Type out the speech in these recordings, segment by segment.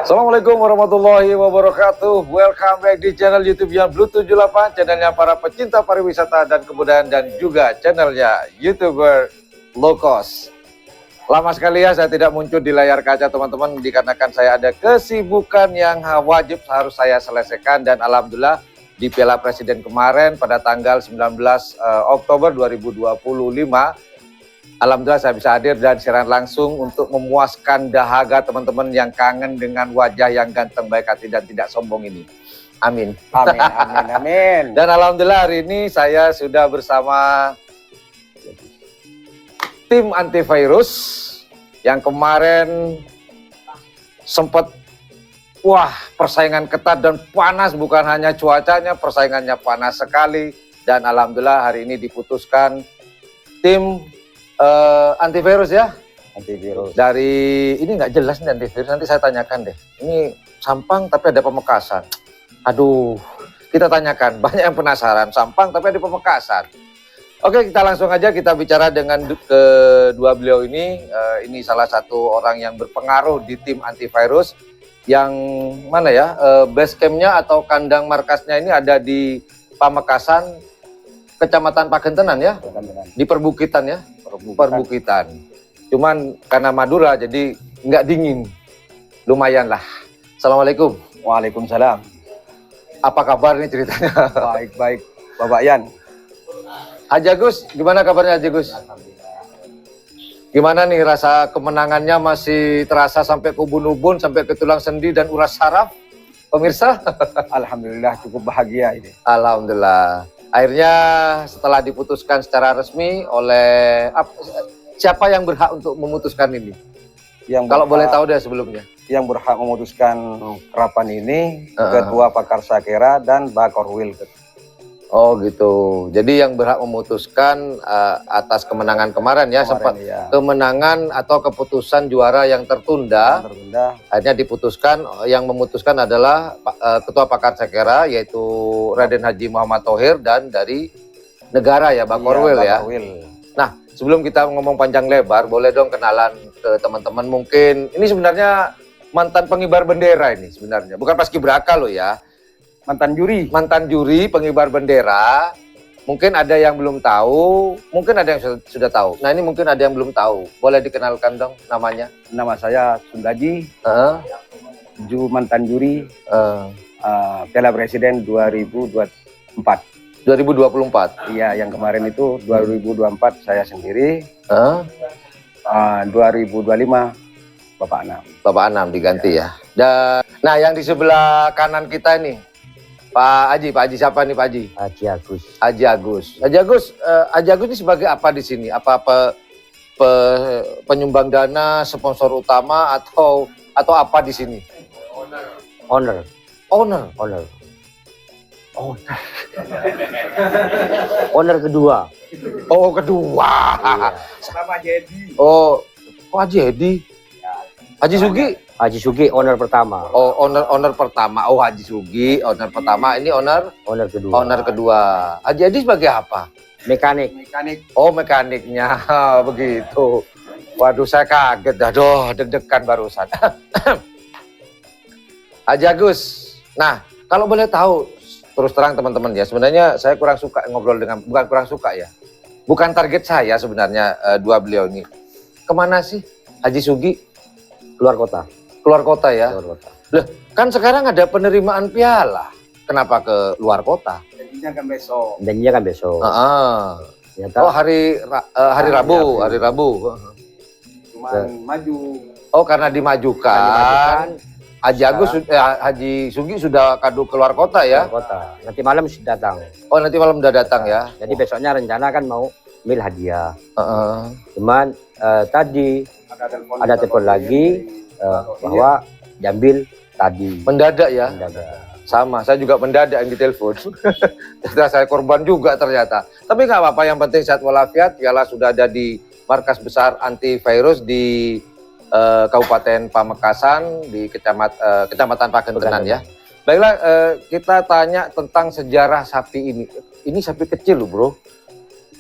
Assalamualaikum warahmatullahi wabarakatuh. Welcome back di channel YouTube yang Blue 78, channelnya para pecinta pariwisata dan kebudayaan, dan juga channelnya YouTuber low cost. Lama sekali ya saya tidak muncul di layar kaca teman-teman, dikarenakan saya ada kesibukan yang wajib harus saya selesaikan. Dan alhamdulillah di Piala Presiden kemarin pada tanggal 19 Oktober 2025, alhamdulillah saya bisa hadir dan siaran langsung untuk memuaskan dahaga teman-teman yang kangen dengan wajah yang ganteng, baik hati, dan tidak sombong ini. Amin. Amin, amin, amin. Dan alhamdulillah hari ini saya sudah bersama tim antivirus yang kemarin sempat persaingan ketat dan panas, bukan hanya cuacanya, persaingannya panas sekali. Dan alhamdulillah hari ini diputuskan tim antivirus ya. Antivirus. Dari ini nggak jelas nih antivirus, nanti saya tanyakan deh. Ini Sampang tapi ada Pamekasan. Aduh, kita tanyakan. Banyak yang penasaran, Sampang tapi ada Pamekasan. Oke, kita langsung aja kita bicara dengan kedua beliau ini. Ini salah satu orang yang berpengaruh di tim antivirus. Yang mana ya, base campnya atau kandang markasnya ini ada di Pamekasan, Kecamatan Pagentenan ya, di perbukitan ya, perbukitan. Cuman karena Madura jadi nggak dingin, lumayan lah. Assalamualaikum. Waalaikumsalam. Apa kabar nih ceritanya? Baik-baik, Bapak Yan. Haji Agus, gimana kabarnya Haji Agus? Gimana nih rasa kemenangannya, masih terasa sampai ke ubun-ubun, sampai ke tulang sendi dan uras saraf, pemirsa? Alhamdulillah cukup bahagia ini. Alhamdulillah. Akhirnya setelah diputuskan secara resmi oleh siapa yang berhak untuk memutuskan ini? Kalau boleh tahu deh sebelumnya. Yang berhak memutuskan kerapan ini Ketua Pakar Sakera dan Bakorwil. Oh gitu. Jadi yang berhak memutuskan atas kemenangan kemarin ya, sempat ya. Kemenangan atau keputusan juara yang tertunda. Akhirnya diputuskan, yang memutuskan adalah Ketua Pakar Sakera, yaitu Raden Haji Muhammad Thohir, dan dari negara ya, Bakorwil ya. Nah, sebelum kita ngomong panjang lebar, boleh dong kenalan ke teman-teman. Mungkin ini sebenarnya mantan pengibar bendera ini sebenarnya, bukan paskibraka loh ya. Mantan juri pengibar bendera. Mungkin ada yang belum tahu, mungkin ada yang sudah tahu. Nah ini mungkin ada yang belum tahu. Boleh dikenalkan dong namanya? Nama saya Sundaji, mantan juri Piala Presiden 2024. 2024? Iya, yang kemarin itu 2024 saya sendiri. 2025 Bapak Anam. Bapak Anam diganti ya. Dan nah yang di sebelah kanan kita ini, Pak Haji siapa nih Pak Haji? Haji Agus. Haji Agus ini sebagai apa di sini? Apa penyumbang dana, sponsor utama, atau apa di sini? Owner. Owner kedua. Oh kedua. Sama Jedi. Oh Haji Edi. Haji Sugi owner pertama. Oh owner pertama. Oh Haji Sugi owner pertama. Ini owner kedua. Haji Edi sebagai apa? Mekanik. Oh mekaniknya. Begitu. Waduh saya kaget dah. Deg-degan barusan. Haji Agus. Nah kalau boleh tahu, terus terang teman-teman ya, sebenarnya saya kurang suka ngobrol dengan, bukan kurang suka ya, bukan target saya sebenarnya dua beliau ini. Kemana sih Haji Sugi? Keluar kota ya? Keluar kota. Loh, kan sekarang ada penerimaan piala. Kenapa ke luar kota? Janjinya kan besok. Oh hari Rabu. Cuman maju. Oh karena dimajukan. Haji Sugi sudah kado keluar kota ya? Keluar kota. Nanti malam sudah datang. Oh nanti malam sudah datang ya? Jadi besoknya rencana kan mau ambil hadiah. Cuman tadi ada telepon lagi bahwa diambil tadi. Mendadak ya? Mendadak. Sama, saya juga mendadak yang ditelepon. Setelah saya korban juga ternyata. Tapi nggak apa-apa, yang penting sehat walafiat. Piala sudah ada di markas besar antivirus di Kabupaten Pamekasan, di Kecamatan Pagentenan ya. Baiklah, kita tanya tentang sejarah sapi ini. Ini sapi kecil loh bro.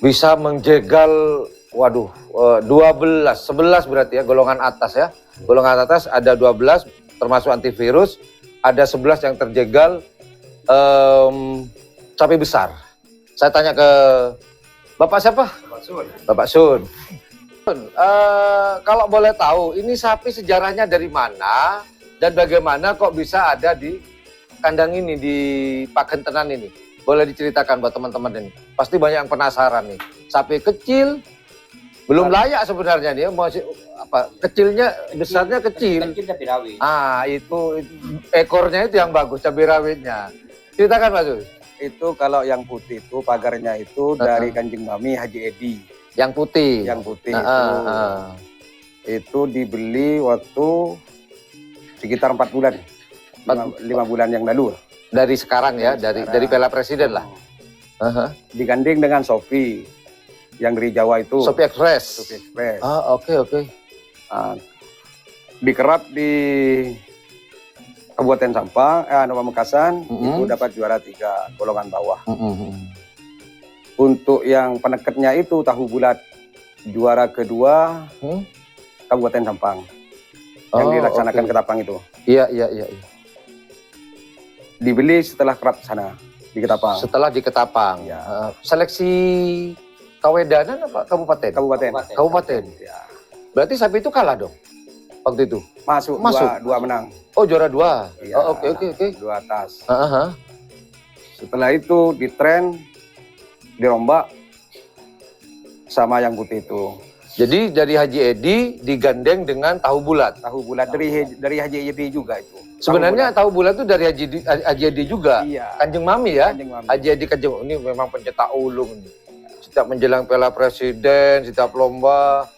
Bisa menjegal, waduh, 11 berarti ya, golongan atas ya. Golongan atas ada 12, termasuk antivirus. Ada 11 yang terjegal sapi besar. Saya tanya ke Bapak siapa? Bapak Sun. Bapak Sun. Kalau boleh tahu, ini sapi sejarahnya dari mana dan bagaimana kok bisa ada di kandang ini, di Pagentenan ini? Boleh diceritakan buat teman-teman ini. Pasti banyak yang penasaran nih. Sapi kecil, belum layak sebenarnya nih, masih apa? Kecilnya, besarnya kecil. Kecil tapi rawit. Itu ekornya itu yang bagus, cabai rawitnya. Ceritakan Pak Sus. Itu kalau yang putih itu pagarnya itu dari Kanjeng Mami Haji Edi. Yang putih. Yang putih Nah, itu dibeli waktu sekitar 4 bulan. 5 bulan yang lalu. Dari sekarang ya, dari Piala Presiden lah. Digandeng dengan Sofi yang dari Jawa itu. Sopi Express. Sofi Express. Oke. Dikerap di Kabupaten Sampang, Pamekasan, itu dapat juara 3 golongan bawah. Untuk yang peneketnya itu tahu bulat, juara kedua Kabupaten Sampang. Yang dilaksanakan Ketapang itu. Iya. Dibeli setelah kerap sana di Ketapang. Setelah di Ketapang. Ya. Seleksi Kawedanan apa kabupaten? Kabupaten. Ya. Berarti sapi itu kalah dong waktu itu. Masuk. Dua menang. Oh, juara 2. Ya, Oke. 2 atas. Heeh. Setelah itu ditren, dirombak sama yang putih itu. Jadi dari Haji Edi digandeng dengan tahu bulat. Tahu bulat dari Haji Edi juga itu. Sebenarnya tahu bulat itu dari Haji Edi juga. Iya. Kanjeng Mami ya. Kanjeng Mami. Haji Edi Kanjeng, ini memang pencetak ulung nih. Setiap menjelang Piala Presiden, setiap lomba,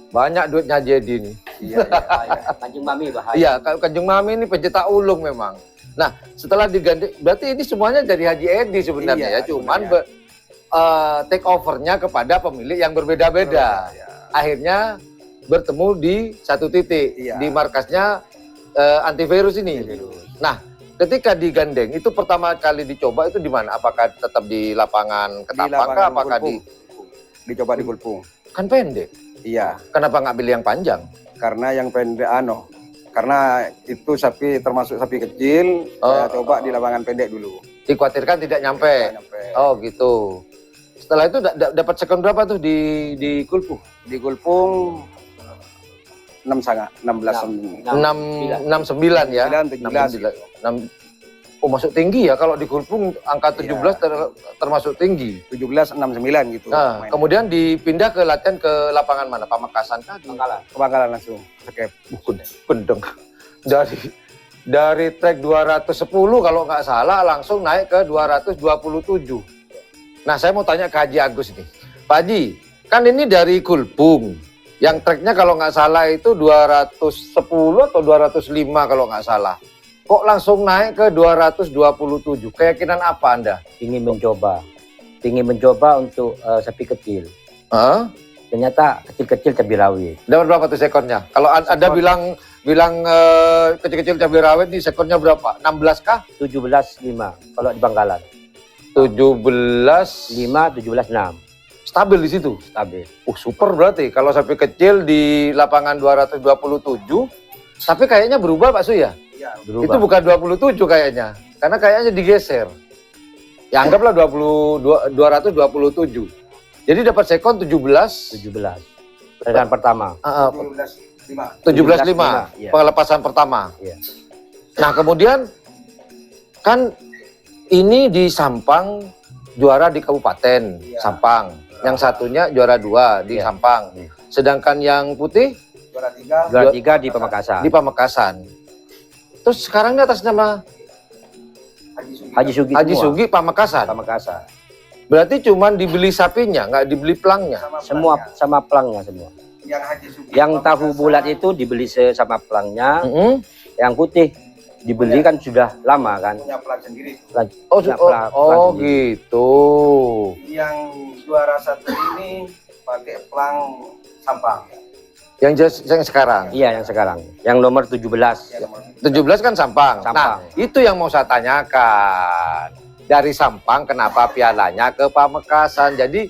banyak duitnya Haji Edi nih. Iya. Kanjeng Mami bahaya. Iya, Kanjeng Mami ini pencetak ulung memang. Nah, setelah digandeng, berarti ini semuanya dari Haji Edi sebenarnya Iya, ya. Cuman take over-nya kepada pemilik yang berbeda-beda. Iya. Akhirnya bertemu di satu titik, Iya. di markasnya antivirus ini. Nah, ketika digandeng, itu pertama kali dicoba itu di mana? Apakah tetap di lapangan Ketapang kah? Apakah dicoba di Gulpung? Kan pendek. Iya. Kenapa nggak pilih yang panjang? Karena yang pendek karena itu sapi termasuk sapi kecil, saya coba di lapangan pendek dulu. Dikhawatirkan tidak nyampe. Oh gitu. Setelah itu dapat sekon berapa tuh di Gulpung? Di Gulpung 69 69 ya. 17. Oh, masuk tinggi ya kalau di Gulpung angka 17 termasuk tinggi. 17-69 gitu. Nah, kemudian dipindah ke latihan ke lapangan mana? Pamekasan kah? Pemakalan langsung. Skep. Gendeng. Dari trek 210 kalau nggak salah langsung naik ke 227. Nah, saya mau tanya ke Haji Agus nih. Pak Haji, kan ini dari Gulpung. Yang treknya kalau nggak salah itu 210 atau 205 kalau nggak salah. Kok langsung naik ke 227? Keyakinan apa Anda? Ingin mencoba untuk sapi kecil. Ternyata kecil-kecil cabai rawit. Dapat berapa tuh sekonnya? Kalau Anda bilang kecil-kecil cabai rawit di sekonnya berapa? 16 kah? 17,5 kalau di Bangkalan. 17,5, 17,6. Stabil di situ. Stabil. Super berarti. Kalau sapi kecil di lapangan 227, tapi kayaknya berubah Pak Suya. Iya, Berubah. Itu bukan 27 kayaknya. Karena kayaknya digeser. Ya anggaplah 227. Jadi dapat sekon 17. 17. Perjalanan pertama. 17,5 Iya. pelepasan pertama. Iya. Nah kemudian kan ini di Sampang juara di Kabupaten Sampang. Yang satunya juara 2 di Sampang. Sedangkan yang putih Juara 3 di Pamekasan. di Pamekasan. Terus sekarang ini atas nama Haji Sugi. Haji semua. Sugi Pamekasan. Pamekasan. Berarti cuma dibeli sapinya, nggak dibeli pelangnya. Semua sama pelangnya semua. Yang tahu bulat itu dibeli sama pelangnya, yang putih dibeli kan sudah lama kan. Punya pelang sendiri. Oh, Punya oh, pelang oh sendiri. gitu. Yang juara 1 ini pakai pelang Sampang. Yang sekarang. Iya yang sekarang. Yang nomor 17. 17 kan Sampang. Sampang. Nah, itu yang mau saya tanyakan. Dari Sampang kenapa pialanya ke Pamekasan? Jadi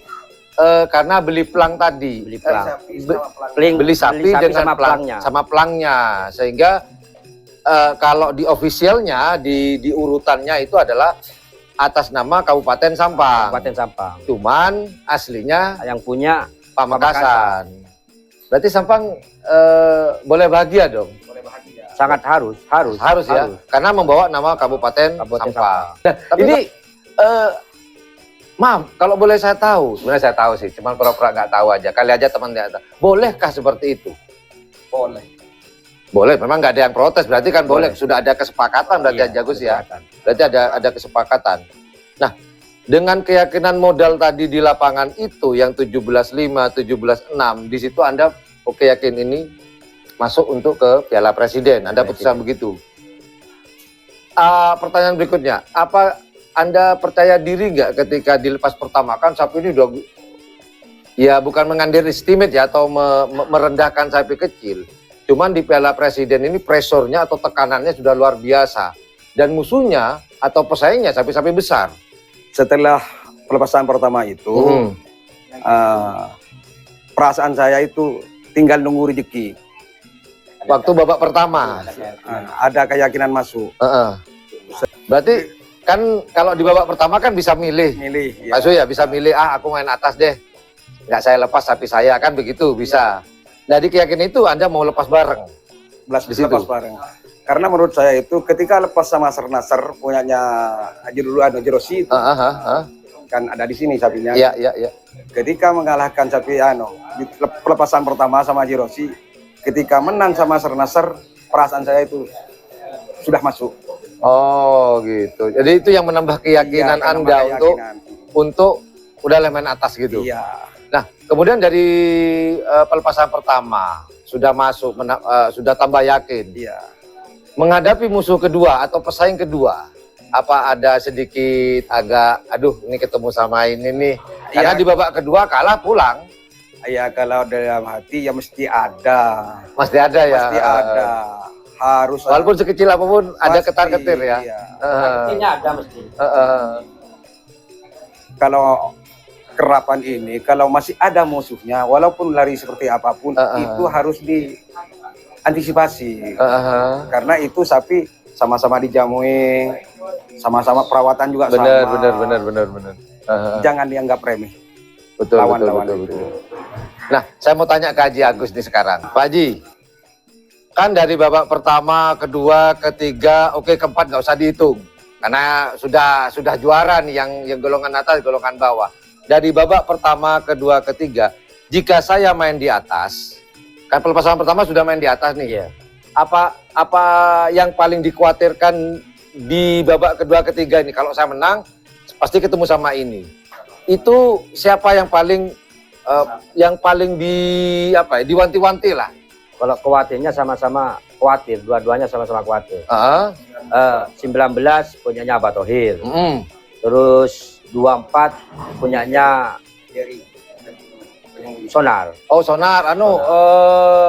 karena beli pelang tadi. Beli pelang. Beli sapi dengan sama pelangnya. sama pelangnya. Sehingga kalau di ofisialnya di urutannya itu adalah atas nama Kabupaten Sampang. Kabupaten Sampang. Cuman aslinya Yang punya Pamekasan. Berarti Sampang boleh bahagia dong. Boleh bahagia. sangat harus Ya, karena membawa nama Kabupaten Kabupaten Sampang. Sampang. Tapi ini maaf, kalau boleh saya tahu, sebenarnya saya tahu sih, cuman pura-pura nggak tahu aja. Kali aja teman dia tahu. Bolehkah seperti itu? Boleh. Boleh, memang nggak ada yang protes, berarti kan boleh. Sudah ada kesepakatan berarti Iya, Agus ya. kesepakatan. Berarti ada kesepakatan. Nah, dengan keyakinan modal tadi di lapangan itu yang 17.5, 17.6, di situ Anda oke yakin ini masuk untuk ke Piala Presiden. Anda putuskan begitu. Pertanyaan berikutnya, apa Anda percaya diri nggak ketika dilepas pertama? Kan sapi ini udah, ya bukan mengunderestimate ya atau merendahkan sapi kecil. Cuman di Piala Presiden ini presornya atau tekanannya sudah luar biasa. Dan musuhnya atau pesaingnya sapi-sapi besar. Setelah pelepasan pertama itu, perasaan saya itu tinggal nunggu rezeki. Waktu babak pertama. Ada keyakinan masuk. Berarti kan kalau di babak pertama kan bisa milih. Milih. Maksudnya ya bisa milih, aku main atas deh. Nggak saya lepas sapi saya, kan begitu, bisa. Jadi keyakinan itu Anda mau lepas bareng. Di situ. Lepas bareng. Karena menurut saya itu ketika lepas sama Nasr punyanya Haji dulu ada Jerosi itu, kan ada di sini sapinya. Iya. Ketika mengalahkan sapi di pelepasan pertama sama Haji Rossi, ketika menang sama Nasr, perasaan saya itu sudah masuk. Oh gitu. Jadi itu yang menambah keyakinan Iya, Anda untuk udah main atas gitu. Iya. Nah, kemudian dari pelepasan pertama sudah masuk, sudah tambah yakin. Iya. Menghadapi musuh kedua atau pesaing kedua, apa ada sedikit agak, aduh ini ketemu sama ini nih. Karena di babak kedua kalah pulang. Ya kalau dalam hati ya mesti ada. Mesti ada ya. Pasti ada. Harus. Walaupun sekecil apapun ada Pasti, ketar-ketir ya. Iya. Artinya ada mesti. Kalau kerapan ini, kalau masih ada musuhnya, walaupun lari seperti apapun, itu harus diantisipasi. Karena itu sapi sama-sama dijamui, sama-sama perawatan juga Benar. sama. Jangan dianggap remeh. Betul. Lawan-lawan Betul. Nah, saya mau tanya ke Haji Agus nih sekarang. Pak Haji, kan dari babak pertama, kedua, ketiga, oke keempat nggak usah dihitung. Karena sudah juara nih yang golongan atas, golongan bawah. Dari babak pertama, kedua, ketiga, jika saya main di atas, kan pelepasan pertama sudah main di atas nih. Iya. Apa yang paling dikhawatirkan di babak kedua, ketiga ini? Kalau saya menang, pasti ketemu sama ini. Itu siapa yang paling diwanti-wanti lah? Kalau khawatirnya sama-sama khawatir, dua-duanya sama-sama khawatir. 19 punyanya Abah Thohir. Terus 24 punyanya Sonar. Oh, Sonar,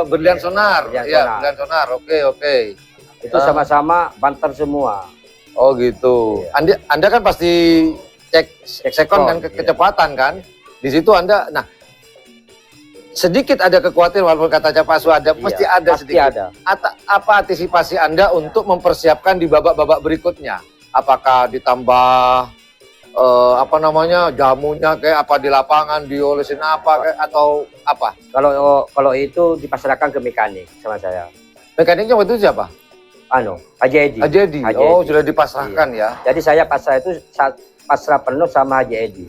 Berlian Sonar. Berlian Iya, Sonar. Berlian Sonar. Oke. Itu sama-sama banter semua. Oh, gitu. Anda kan pasti cek sekon dan kecepatan kan? Di situ Anda, nah sedikit ada kekhawatiran walaupun kata Pak Su ada, mesti ada pasti sedikit. ada. Apa antisipasi Anda untuk mempersiapkan di babak-babak berikutnya? Apakah ditambah jamunya kayak apa di lapangan, diolesin apa kayak, atau apa? Kalau itu dipasrahkan ke mekanik sama saya. Mekaniknya waktu itu siapa? Haji Edi. Haji Edi. Oh, sudah dipasrahkan ya. Jadi saya pasrah itu pasrah penuh sama Haji Edi.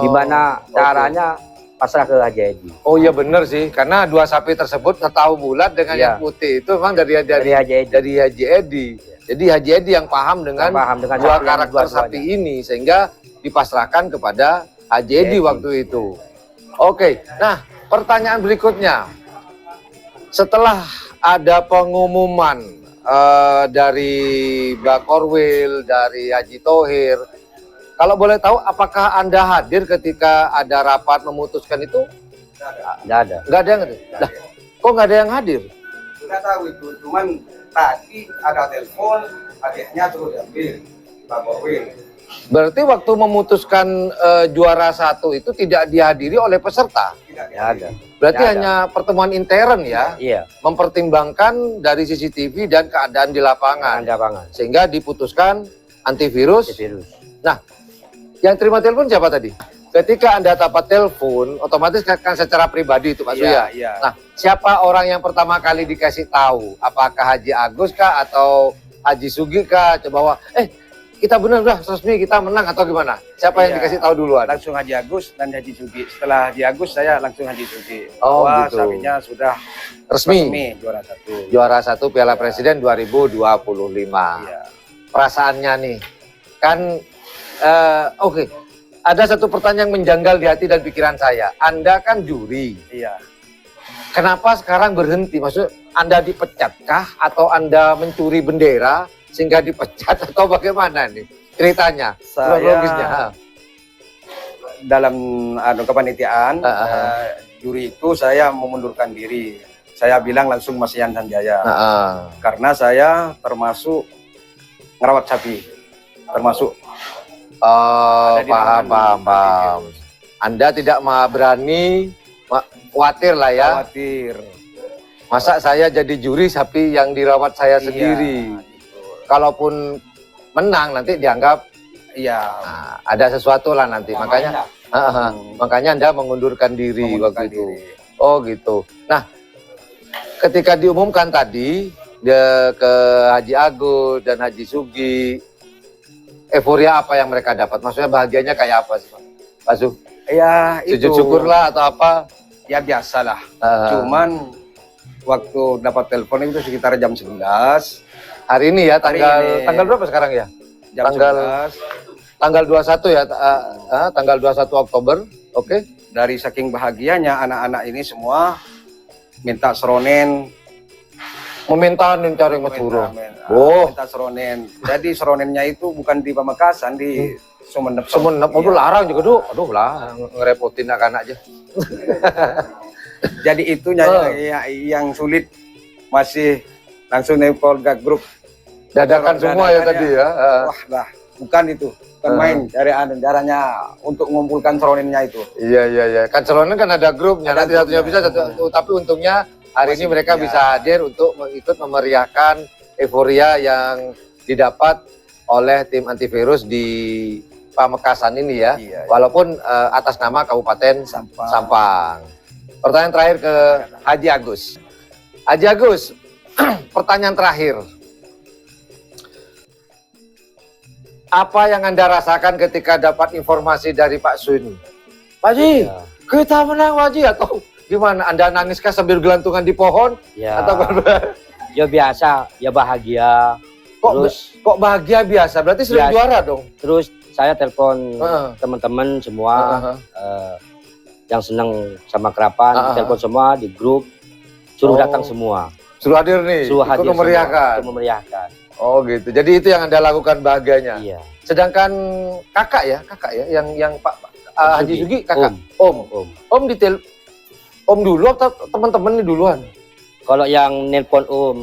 Gimana caranya pasrah ke Haji Edi. Oh iya benar sih, karena dua sapi tersebut setahu bulat dengan yang putih itu memang dari Haji Edi. Jadi Haji Edi yang paham dengan dua karakter sapi ini sehingga dipasrahkan kepada Haji Edi waktu itu. Oke, nah pertanyaan berikutnya. Setelah ada pengumuman dari Mbak Korwil, dari Haji Thohir. Kalau boleh tahu, apakah Anda hadir ketika ada rapat memutuskan itu? Nggak ada. Nggak ada yang hadir? Lah, kok nggak ada yang hadir? Sudah tahu itu, cuman tadi ada telepon, akhirnya terus diambil Pak Korwil. Berarti waktu memutuskan juara 1 itu tidak dihadiri oleh peserta? Tidak Nggak ada. Berarti Nggak ada. hanya pertemuan intern ya? Iya. Mempertimbangkan dari CCTV dan keadaan di lapangan. Ada pangan. Sehingga diputuskan antivirus. Virus. Nah, yang terima telepon siapa tadi? Ketika Anda dapat telepon, otomatis kan secara pribadi itu Pak Suya. Iya. Nah, siapa orang yang pertama kali dikasih tahu? Apakah Haji Agus kah atau Haji Sugi kah? Coba kita benar dah resmi kita menang atau gimana? Siapa yang Iya. dikasih tahu duluan? Langsung Haji Agus dan Haji Sugi. Setelah Haji Agus saya langsung Haji Sugi. Oh, Bahwa gitu. sapinya sudah Resmi. juara 1. Juara 1 Piala Presiden 2025. Iya. Perasaannya nih, kan oke. Ada satu pertanyaan yang menjanggal di hati dan pikiran saya. Anda kan juri. Iya. Kenapa sekarang berhenti? Maksud Anda dipecatkah atau Anda mencuri bendera sehingga dipecat atau bagaimana nih ceritanya? Saya Kronologisnya. dalam kepanitiaan juri itu saya memundurkan diri. Saya bilang langsung Mas Ian Sanjaya. Karena saya termasuk ngerawat sapi. Termasuk Oh, Ada di paham, tangan paham, Pak paham. Anda tidak berani, khawatir lah ya. khawatir. Masa saya jadi juri sapi yang dirawat saya Iya, sendiri. gitu. Kalaupun menang nanti dianggap Iya. ada sesuatu lah nanti. Makanya makanya Anda mengundurkan diri Mengundurkan waktu itu. diri. Oh gitu. Nah, ketika diumumkan tadi ke Haji Agus dan Haji Sugi, euforia apa yang mereka dapat? Maksudnya bahagianya kayak apa sih, Pak Su? Ya itu. Sujud syukur lah atau apa? Ya biasalah. Cuman waktu dapat telepon itu sekitar jam 11. Hari ini ya, Hari tanggal ini. tanggal berapa sekarang ya? Jam Tanggal- 11. Tanggal 21 ya, tanggal 21 Oktober. Oke. Dari saking bahagianya anak-anak ini semua minta seronen. Meminta mencari Madura. Oh. Minta seronen. Jadi seronennya itu bukan di Pamekasan, di Sumenep. Semenep, Iya. larang juga tuh. Aduh lah, ngerepotin anak-anak aja. Jadi itunya yang sulit, masih langsung nelpon ke grup. Dadakan semua ya tadi ya. Wah lah, bukan itu. Bukan main caranya untuk mengumpulkan seronennya itu. Iya. Kan seronen kan ada grupnya. Ada Nanti satunya grupnya. bisa, tapi untungnya hari ini Masih mereka bisa. bisa hadir untuk ikut memeriahkan euforia yang didapat oleh tim antivirus di Pamekasan ini ya. Iya. Walaupun atas nama Kabupaten Sampang. Sampang. Pertanyaan terakhir ke Haji Agus. Haji Agus, pertanyaan terakhir. Apa yang Anda rasakan ketika dapat informasi dari Pak Sun? Pak Haji, Ya. kita menang Pak Haji, atau gimana? Anda nangiskah sambil gelantungan di pohon? Ya. Atau Ya biasa, ya bahagia. kok bahagia biasa? Berarti sering Biasa. juara dong? Terus saya telepon Heeh. teman-teman semua yang senang sama Heeh. kerapan, telepon semua di grup, suruh Oh. datang semua, Suruh hadir nih, suruh ikut hadir semua, memeriahkan. untuk memeriahkan. Oh gitu. Jadi itu yang Anda lakukan bahagianya. Iya. Sedangkan kakak ya, yang Pak Haji Sugi. Sugi kakak. Om. Om detail. Om dulu atau teman-teman nih duluan? Kalau yang nelpon om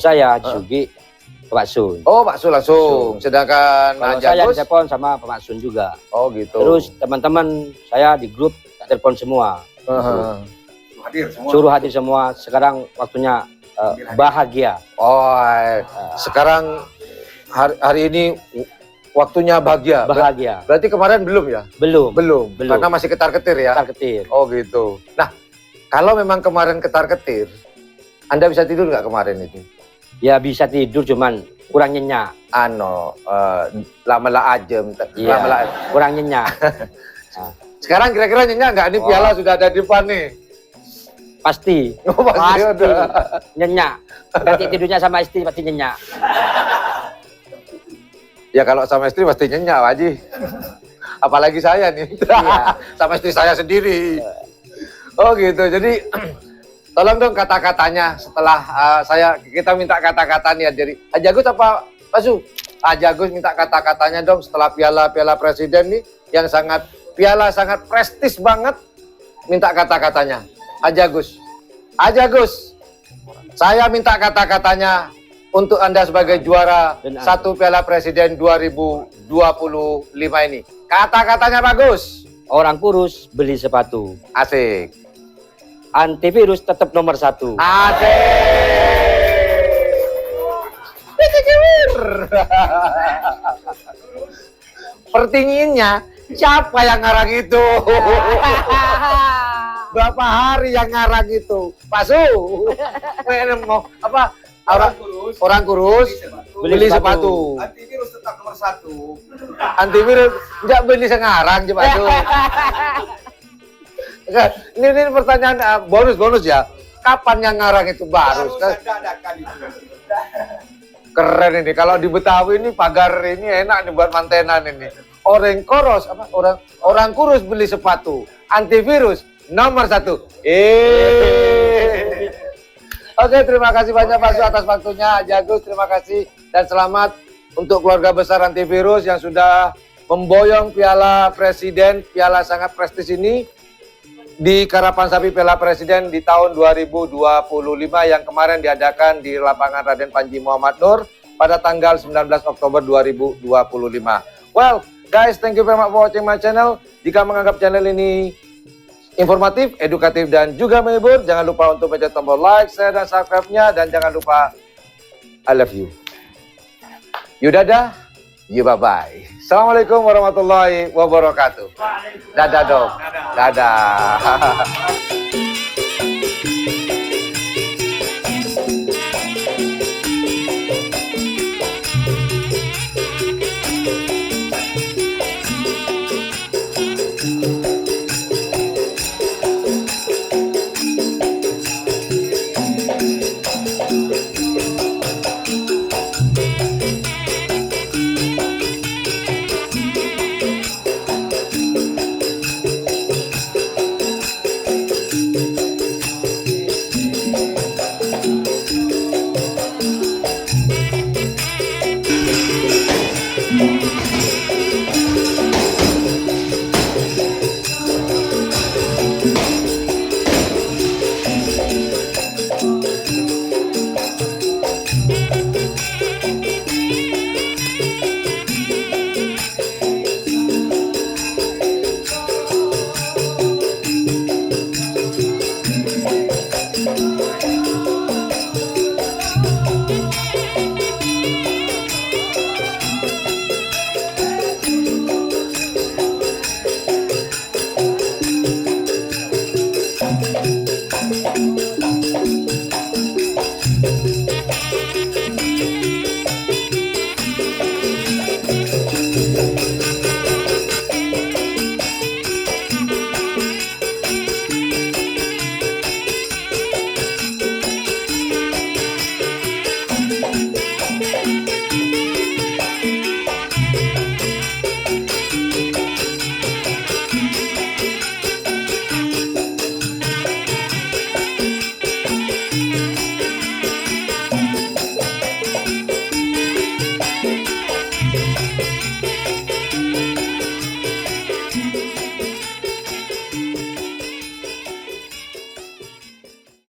saya Haji Sugi, Pak Sun. Oh, Pak Sul langsung. Sedangkan Kalau Haji saya Agus. telepon sama Pak Sun juga. Oh gitu. Terus teman-teman saya di grup telepon semua, Heeh. Hadir semua. suruh hadir semua. Sekarang waktunya bahagia. Oh, sekarang hari ini waktunya bahagia. Bahagia. Berarti kemarin belum ya? Belum. Belum. Belum. Karena masih ketar-ketir ya. Ketar-ketir. Oh gitu. Nah, kalau memang kemarin ketar-ketir, Anda bisa tidur nggak kemarin itu? Ya bisa tidur cuman kurang nyenyak. Lama-lama ajem. Iya. Lama-lama. Kurang nyenyak. Sekarang kira-kira nyenyak nggak? Ini piala sudah ada di depan nih. Pasti. Oh, pasti ada. Nyenyak. Nanti tidurnya sama istri pasti nyenyak. Ya kalau sama istri pasti nyenyak, Pak Haji. Apalagi saya nih. Iya. Sama istri saya sendiri. Oh gitu. Jadi Tolong dong kata-katanya setelah kita minta kata-katanya dari Haji Agus apa Pak Su? Haji Agus minta kata-katanya dong setelah piala presiden nih yang sangat prestis banget. Minta kata-katanya. Haji Agus. Haji Agus. Saya minta kata-katanya untuk Anda sebagai juara satu Piala Presiden 2025 ini. Kata-katanya bagus. Orang kurus beli sepatu. Asik. Antivirus tetap nomor 1. Asik. Pertinyiinnya, siapa yang ngarang itu? Berapa hari yang ngarang itu? Pasu. Mau apa? Orang kurus beli sepatu. Antivirus tetap nomor 1. Antivirus enggak beli sengarang coba tuh. Ini pertanyaan bonus ya. Kapan yang ngarang itu baru? Keren ini. Kalau di Betawi ini pagar ini enak nih buat mantenan ini. Orang kurus beli sepatu. Antivirus nomor 1. Oke, terima kasih banyak Pak Su atas waktunya. Haji Agus, terima kasih dan selamat untuk keluarga besar Antivirus yang sudah memboyong Piala Presiden, piala sangat prestis ini di Karapan Sapi Piala Presiden di tahun 2025 yang kemarin diadakan di lapangan Raden Panji Muhammad Nur pada tanggal 19 Oktober 2025. Well, guys, thank you very much for watching my channel. Jika menganggap channel ini informatif, edukatif, dan juga menghibur, jangan lupa untuk pencet tombol like, share, dan subscribe-nya. Dan jangan lupa, I love you. You dadah, you bye-bye. Assalamualaikum warahmatullahi wabarakatuh. Dadah dong. Dadah.